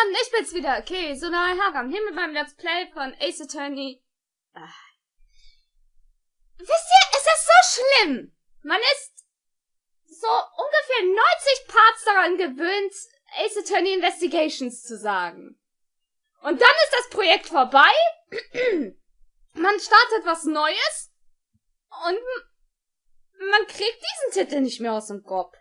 Mann, ich bin's wieder. Okay, so nahe Haram. Hier mit meinem Let's Play von Ace Attorney. Wisst ihr, es ist so schlimm. Man ist so ungefähr 90 Parts daran gewöhnt, Ace Attorney Investigations zu sagen. Und dann ist das Projekt vorbei. Man startet was Neues. Und man kriegt diesen Titel nicht mehr aus dem Kopf.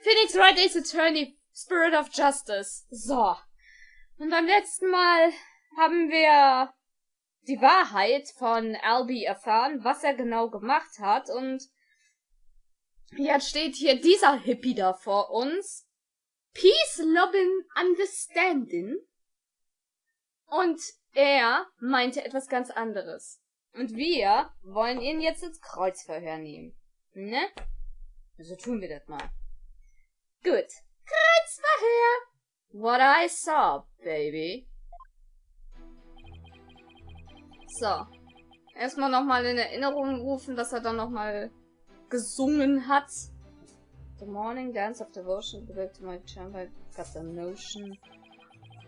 Phoenix Wright Ace Attorney Spirit of Justice. So. Und beim letzten Mal haben wir die Wahrheit von Albie erfahren, was er genau gemacht hat. Und jetzt steht hier dieser Hippie da vor uns. Peace, Loving, Understanding. Und er meinte etwas ganz anderes. Und wir wollen ihn jetzt ins Kreuzverhör nehmen. Ne? Also tun wir das mal. Gut. Kreuzverhör. What I saw, baby. So. Erstmal nochmal in Erinnerung rufen, dass er dann nochmal gesungen hat. The morning dance of devotion, back to my chamber, got the notion.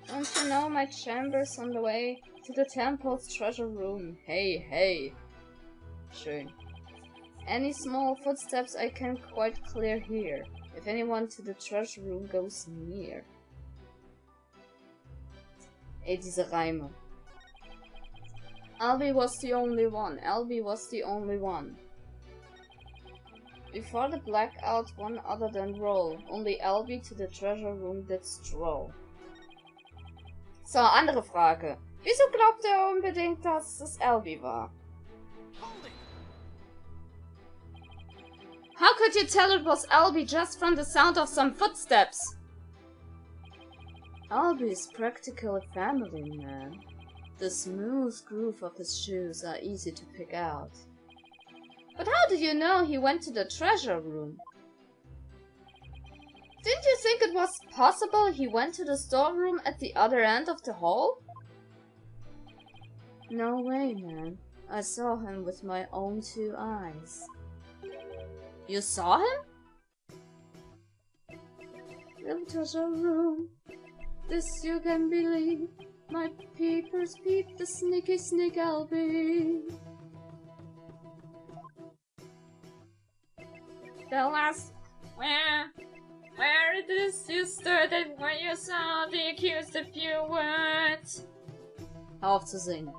Don't you know my chamber's on the way to the temple's treasure room? Hey, hey. Schön. Any small footsteps I can quite clear here. If anyone to the treasure room goes near. Ey, diese Reime. Albie was the only one. Albie was the only one. Before the blackout, one other than roll. Only Albie to the treasure room did stroll. So, andere Frage. Wieso glaubt er unbedingt, dass es Albie war? How could you tell it was Albie just from the sound of some footsteps? Albie is practically a family man. The smooth groove of his shoes are easy to pick out. But how do you know he went to the treasure room? Didn't you think it was possible he went to the storeroom at the other end of the hall? No way, man. I saw him with my own 2 eyes. You saw him? The treasure room. This you can believe. My peepers peep the sneaky sneak Albie. The last where it is you stood and where you saw the accused a few words. Hör auf zu singen.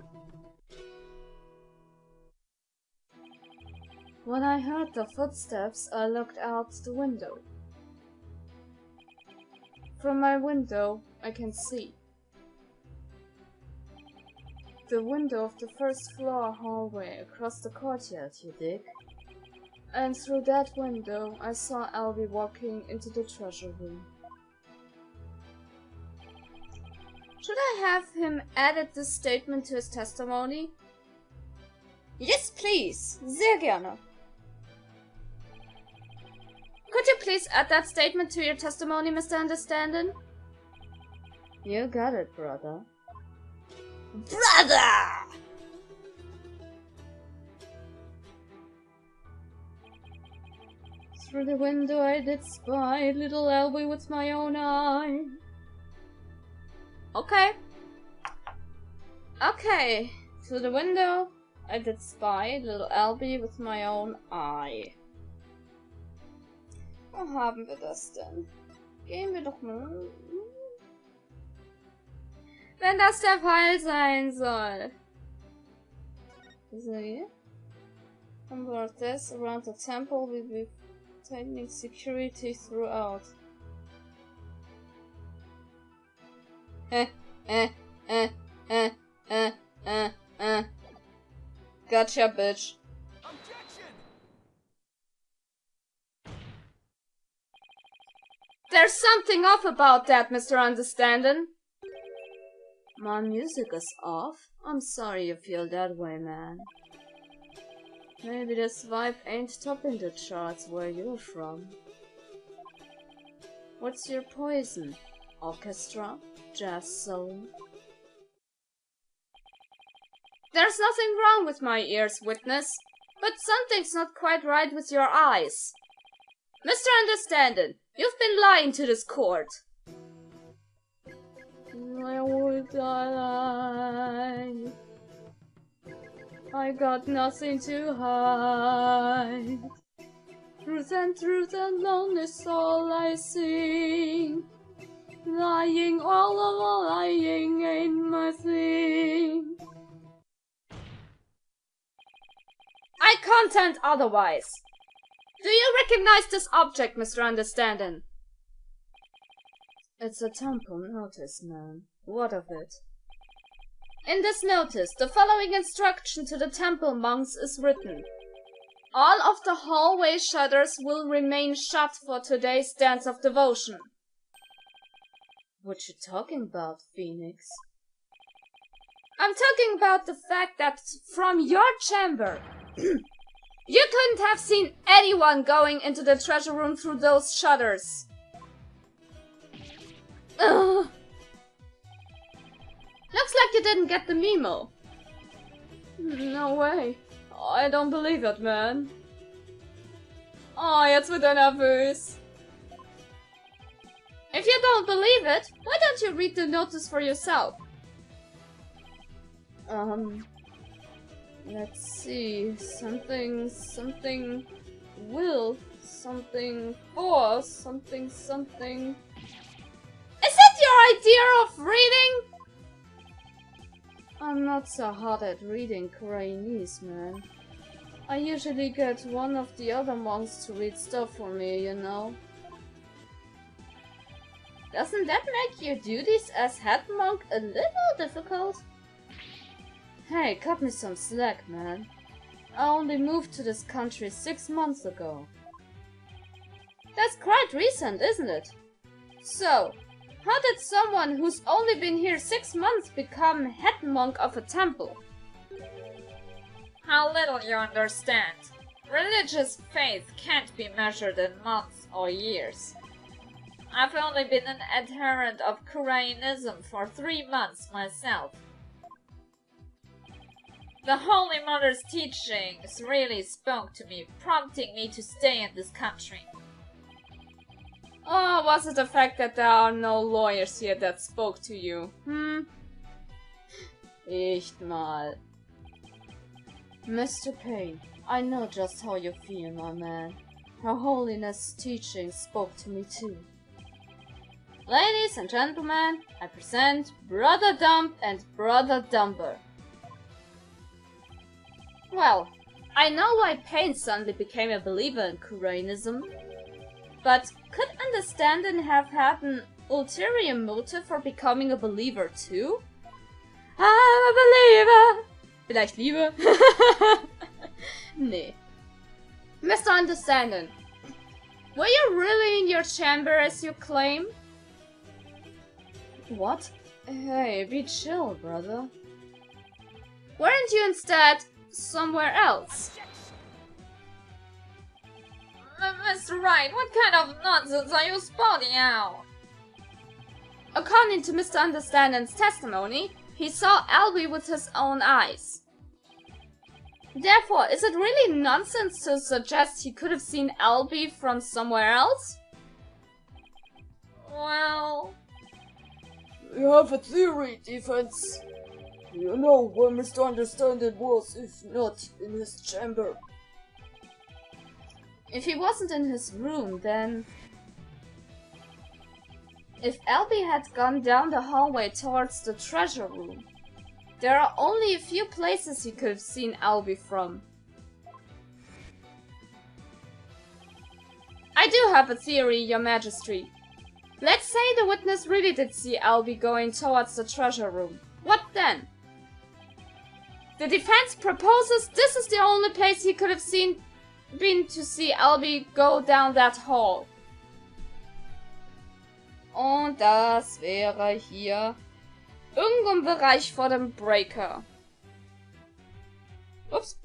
When I heard the footsteps, I looked out the window. From my window, I can see the window of the first floor hallway across the courtyard, you dig? And through that window, I saw Albie walking into the treasure room. Should I have him added this statement to his testimony? Yes, please. Sehr gerne. Could you please add that statement to your testimony, Mr. Understanding? You got it, brother. Brother! Through the window I did spy little Albie with my own eye. Okay. Okay. Through the window I did spy little Albie with my own eye. Wo haben wir das denn? Gehen wir doch mal. Wenn das der Fall sein soll. So hier. About this around the temple will be tightening security throughout. Gotcha, bitch. There's something off about that, Mr. Understanding. My music is off? I'm sorry you feel that way, man. Maybe this vibe ain't topping the charts where you're from. What's your poison? Orchestra? Jazz soul? There's nothing wrong with my ears, witness, but something's not quite right with your eyes. Mr. Understanding, you've been lying to this court. Why would I lie? I got nothing to hide. Truth alone is all I see. Lying all over, lying ain't my thing. I contend otherwise. Do you recognize this object, Mr. Understanding? It's a temple notice, man. What of it? In this notice, the following instruction to the temple monks is written. All of the hallway shutters will remain shut for today's dance of devotion. What you talking about, Phoenix? I'm talking about the fact that from your chamber, you couldn't have seen anyone going into the treasure room through those shutters. Ugh. Looks like you didn't get the memo. No way. I don't believe it, man. Oh, jetzt wird er nervös. If you don't believe it, why don't you read the notice for yourself? Let's see. Something will, something for, something. Is that your idea of reading? I'm not so hot at reading Koreanese, man. I usually get one of the other monks to read stuff for me, you know. Doesn't that make your duties as head monk a little difficult? Hey, cut me some slack, man. I only moved to this country 6 months ago. That's quite recent, isn't it? So, how did someone who's only been here 6 months become head monk of a temple? How little you understand. Religious faith can't be measured in months or years. I've only been an adherent of Koreanism for 3 months myself. The Holy Mother's teachings really spoke to me, prompting me to stay in this country. Oh, was it the fact that there are no lawyers here that spoke to you? Echt mal. Mr. Payne, I know just how you feel, my man. Her Holiness' teaching spoke to me too. Ladies and gentlemen, I present Brother Dump and Brother Dumper. Well, I know why Payne suddenly became a believer in Koreanism, but could Understanding have had an ulterior motive for becoming a believer too? I'm a believer! Vielleicht Liebe? Nee. Mr. Understanding, were you really in your chamber as you claim? What? Hey, be chill, brother. Weren't you instead somewhere else? Mr. Wright, what kind of nonsense are you spouting out? According to Mr. Understanding's testimony, he saw Albie with his own eyes. Therefore, is it really nonsense to suggest he could have seen Albie from somewhere else? Well... We have a theory, Defense. You know where Mr. Understanding was, if not in his chamber. If he wasn't in his room, then... If Albie had gone down the hallway towards the treasure room, there are only a few places he could have seen Albie from. I do have a theory, Your Majesty. Let's say the witness really did see Albie going towards the treasure room. What then? The defense proposes this is the only place he could have been to see Albie go down that hall. Und das wäre hier irgendwo im Bereich vor dem Breaker. Ups.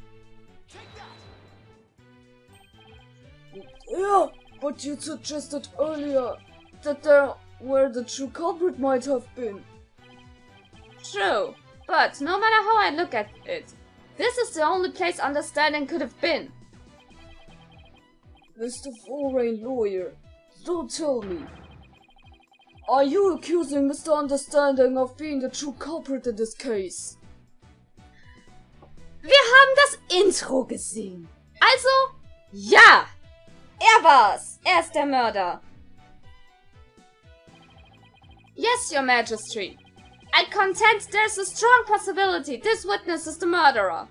Yeah, but you suggested earlier that there where the true culprit might have been. True, but no matter how I look at it, this is the only place Understanding could have been. Mr. Foreign Lawyer, so tell me, are you accusing Mr. Understanding of being the true culprit in this case? Wir haben das Intro gesehen. Also, ja! Er war's! Er ist der Mörder. Yes, Your Majesty. I contend there's a strong possibility this witness is the murderer.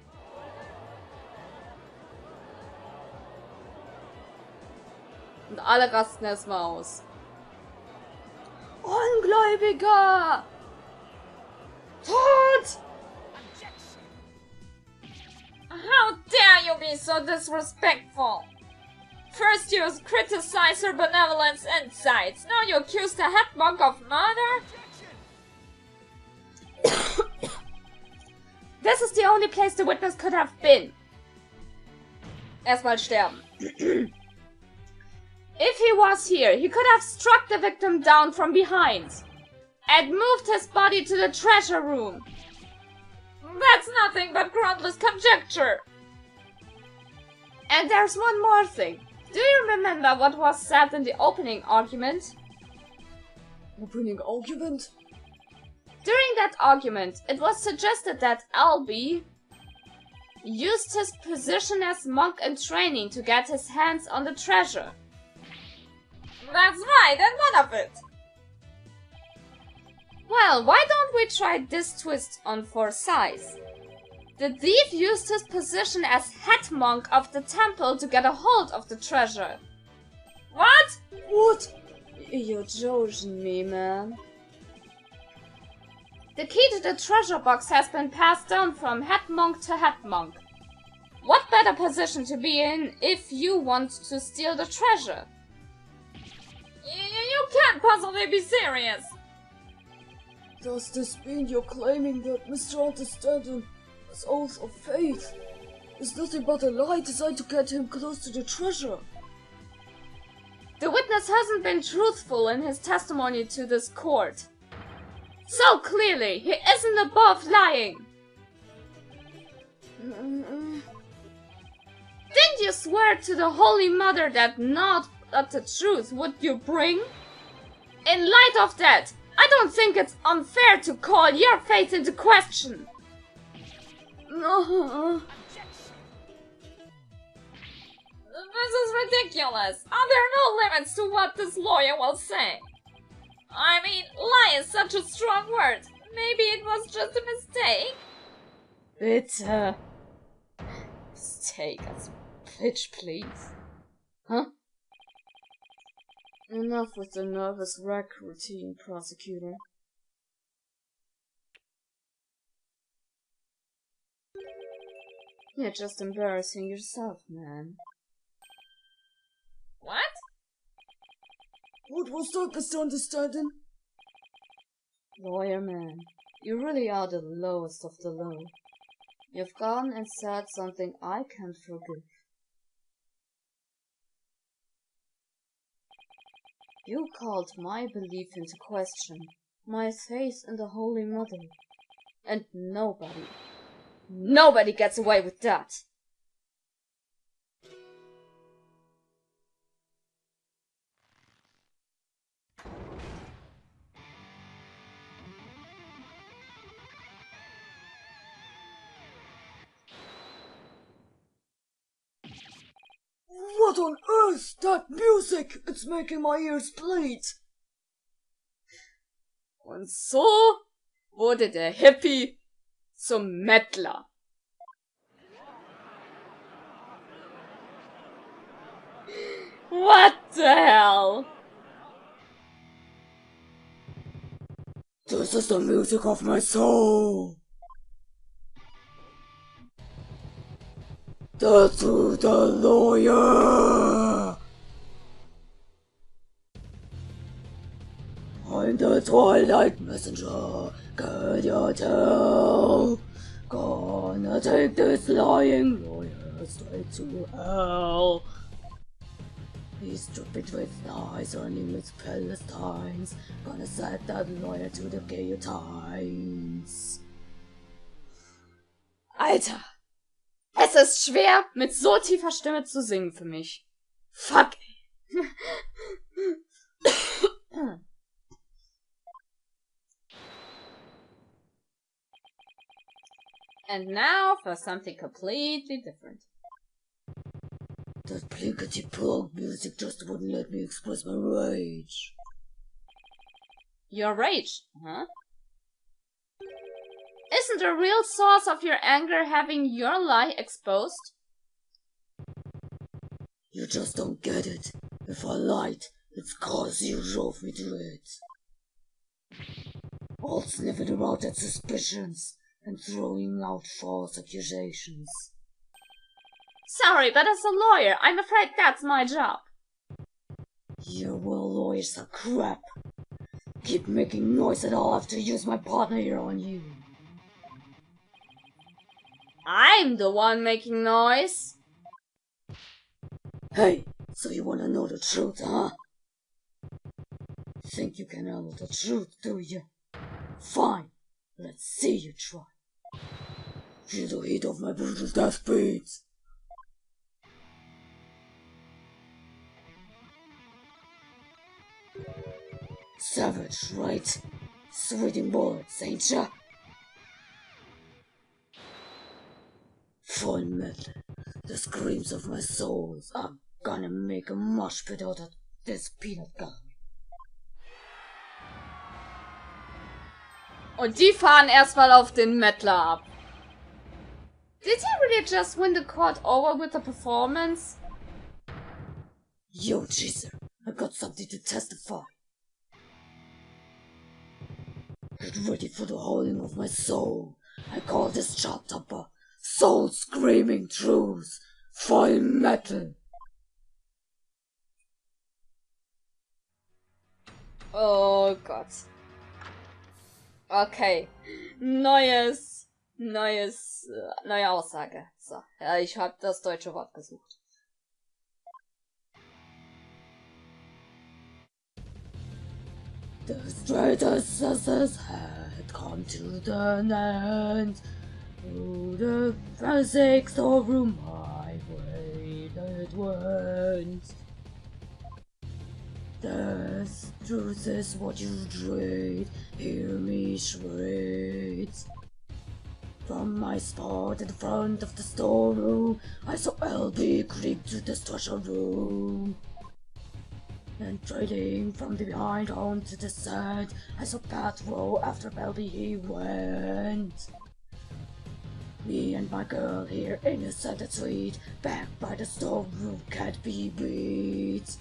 Und alle rasten erstmal aus. Ungläubiger! Tod! How dare you be so disrespectful? First you criticize her benevolence and sights, now you accuse the head monk of murder? This is the only place the witness could have been. Erstmal sterben. If he was here, he could have struck the victim down from behind and moved his body to the treasure room. That's nothing but groundless conjecture. And there's one more thing. Do you remember what was said in the opening argument? Opening argument? During that argument, it was suggested that Albie used his position as monk in training to get his hands on the treasure. That's right, and what of it? Well, why don't we try this twist on for size? The thief used his position as head monk of the temple to get a hold of the treasure. What? What? You're joking me, man. The key to the treasure box has been passed down from head monk to head monk. What better position to be in if you want to steal the treasure? You can't possibly be serious. Does this mean you're claiming that Mr. Understanding, his oath of faith, is nothing but a lie designed to get him close to the treasure? The witness hasn't been truthful in his testimony to this court. So clearly, he isn't above lying. Didn't you swear to the Holy Mother that not but the truth would you bring? In light of that, I don't think it's unfair to call your faith into question. No. This is ridiculous. Are there no limits to what this lawyer will say? I mean, lie is such a strong word. Maybe it was just a mistake? Bitte. Mistake, also bitch, please. Huh? Enough with the nervous wreck routine, prosecutor. You're just embarrassing yourself, man. What? What was that, Mr. Understanding? Lawyer man, you really are the lowest of the low. You've gone and said something I can't forgive. You called my belief into question, my faith in the Holy Mother. And nobody gets away with that. What on earth? That music! It's making my ears bleed! Und so wurde der Hippie zum Mettler. What the hell? This is the music of my soul! Dazu der Lawyer! I'm the Twilight Messenger, can you tell? Gonna take this lying lawyer straight to hell. He's stupid with lies, earning his Palestines. Gonna set that lawyer to the guillotines. Alter, es ist schwer, mit so tiefer Stimme zu singen für mich. Fuck! And now for something completely different. That plinkety-plonk music just wouldn't let me express my rage. Your rage, huh? Isn't the real source of your anger having your lie exposed? You just don't get it. If I lied, it's cause you drove me to it. All sniffing around at suspicions and throwing out false accusations. Sorry, but as a lawyer, I'm afraid that's my job. Yeah, well, lawyers are crap. Keep making noise and I'll have to use my partner here on you. I'm the one making noise. Hey, so you wanna know the truth, huh? Think you can handle the truth, do you? Fine, let's see you try. Feel the heat of my brutal death beats. Savage, right? Sweating bullets, ain't ya? Full metal. The screams of my souls are gonna make a mosh pit out of this peanut gallery. Und die fahren erstmal auf den Mettler ab. Did he really just win the court over with the performance? Yo, Chaser, I got something to testify. Get ready for the howling of my soul. I call this chart topper soul screaming truth. Voll metal. Oh Gott. Okay. Neue Aussage. So, ja, ich habe das deutsche Wort gesucht. The straightest had come to the end. Through the physics storeroom highway that went. The truth is what you dread. Hear me shriek. From my spot in the front of the storeroom, I saw LB creep to the treasure room. And trading from the behind onto the side, I saw Pat row after LB he went. Me and my girl here innocent and sweet, back by the storeroom can't be beat.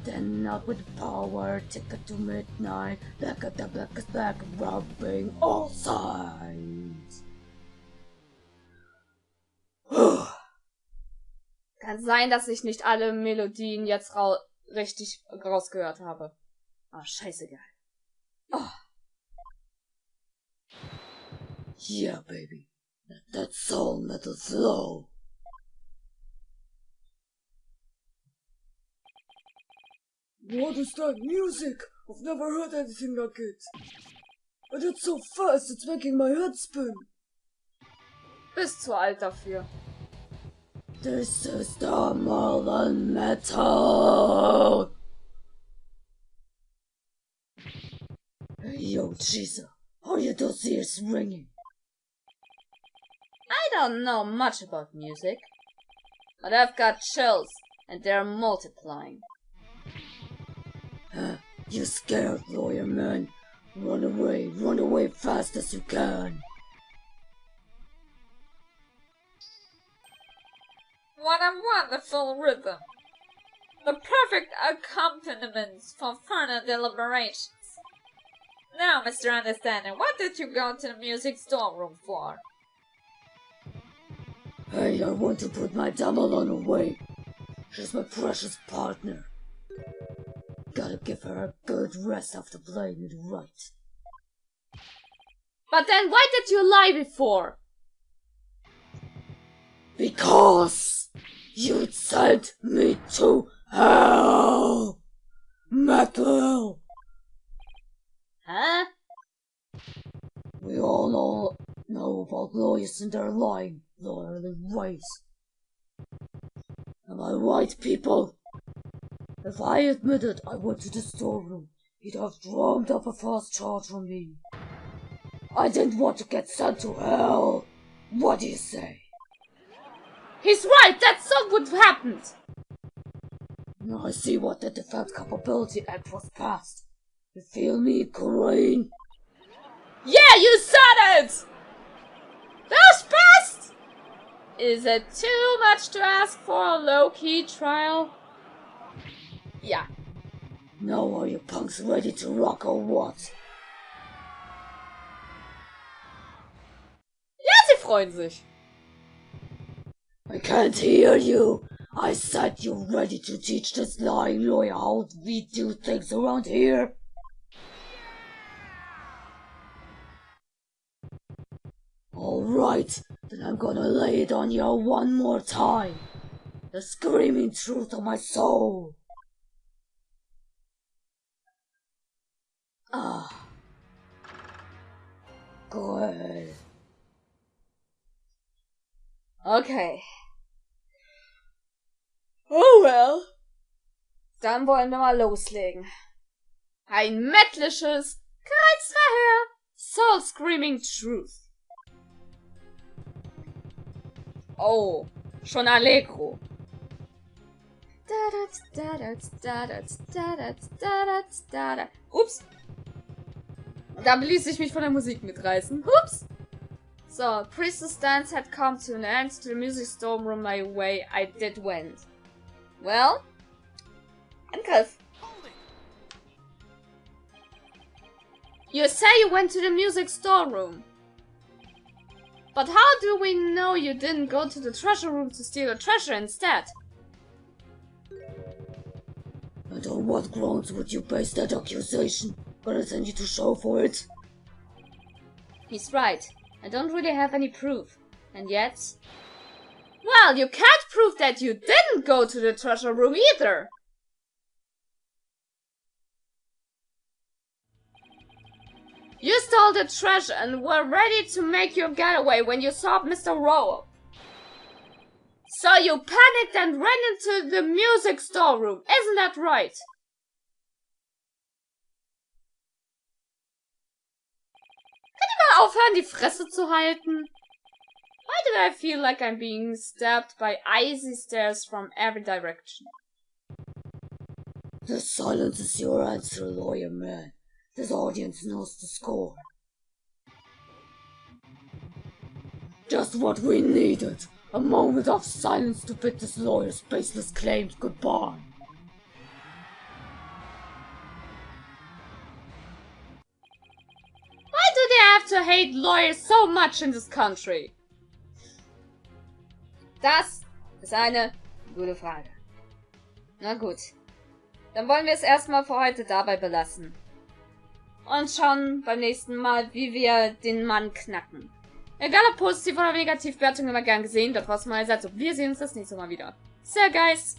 Then out with the power, ticket to midnight, back at the blackest black, rubbing all sides. Kann sein, dass ich nicht alle Melodien jetzt richtig rausgehört habe. Ah, scheißegal. Oh. Yeah, baby, that soul metal flow. What is that music? I've never heard anything like it. And it's so fast, it's making my head spin. Bist zu alt dafür. This is the modern metal. Hey, yo, Jesus, how you those ears ringing? I don't know much about music, but I've got chills, and they're multiplying. You scared, lawyer man. Run away fast as you can. What a wonderful rhythm! The perfect accompaniment for further deliberations. Now, Mr. Understander, what did you go to the music storeroom for? Hey, I want to put my damalon away. She's my precious partner. Gotta give her a good rest after playing it right. But then why did you lie before? Because you sent me to hell! Metal! Huh? We all know about lawyers and their lying ways. Am I right, people? If I admitted I went to the storeroom, he'd have drummed up a fast charge on me. I didn't want to get sent to hell. What do you say? He's right, that's not what happened. Now I see what the Defense Capability Act was passed. You feel me, Corinne? Yeah, you said it! That was passed! Is it too much to ask for a low-key trial? Ja. Now are you punks ready to rock or what? Ja, sie freuen sich. I can't hear you. I said you're ready to teach this lying lawyer how we do things around here. Alright, then I'm gonna lay it on you one more time. The screaming truth of my soul. Ah. Good. Okay. Oh well. Dann wollen wir mal loslegen. Ein mettlisches Kreuzverhör. Soul Screaming Truth. Oh, schon Allegro. Ups. Da ließ ich mich von der Musik mitreißen. Ups. So, Priestess dance had come to an end. To the music storm room my way I did went. Well, Angriff. You say you went to the music storeroom. But how do we know you didn't go to the treasure room to steal a treasure instead? And on what grounds would you base that accusation? Gonna send you to show for it? He's right. I don't really have any proof. And yet... Well, you can't prove that you didn't go to the treasure room either! You stole the treasure and were ready to make your getaway when you saw Mr. Rowe. So you panicked and ran into the music storeroom, isn't that right? Kann ich mal aufhören, die Fresse zu halten? Why do I feel like I'm being stabbed by icy stares from every direction? The silence is your answer, lawyer man. This audience knows the score. Just what we needed. A moment of silence to bid this lawyer's baseless claims goodbye. Why do they have to hate lawyers so much in this country? Das ist eine gute Frage. Na gut. Dann wollen wir es erstmal für heute dabei belassen. Und schauen beim nächsten Mal, wie wir den Mann knacken. Egal ob positiv oder negativ, Bewertung immer gern gesehen. Das war's meinerseits. Wir sehen uns das nächste Mal wieder. See ya, guys!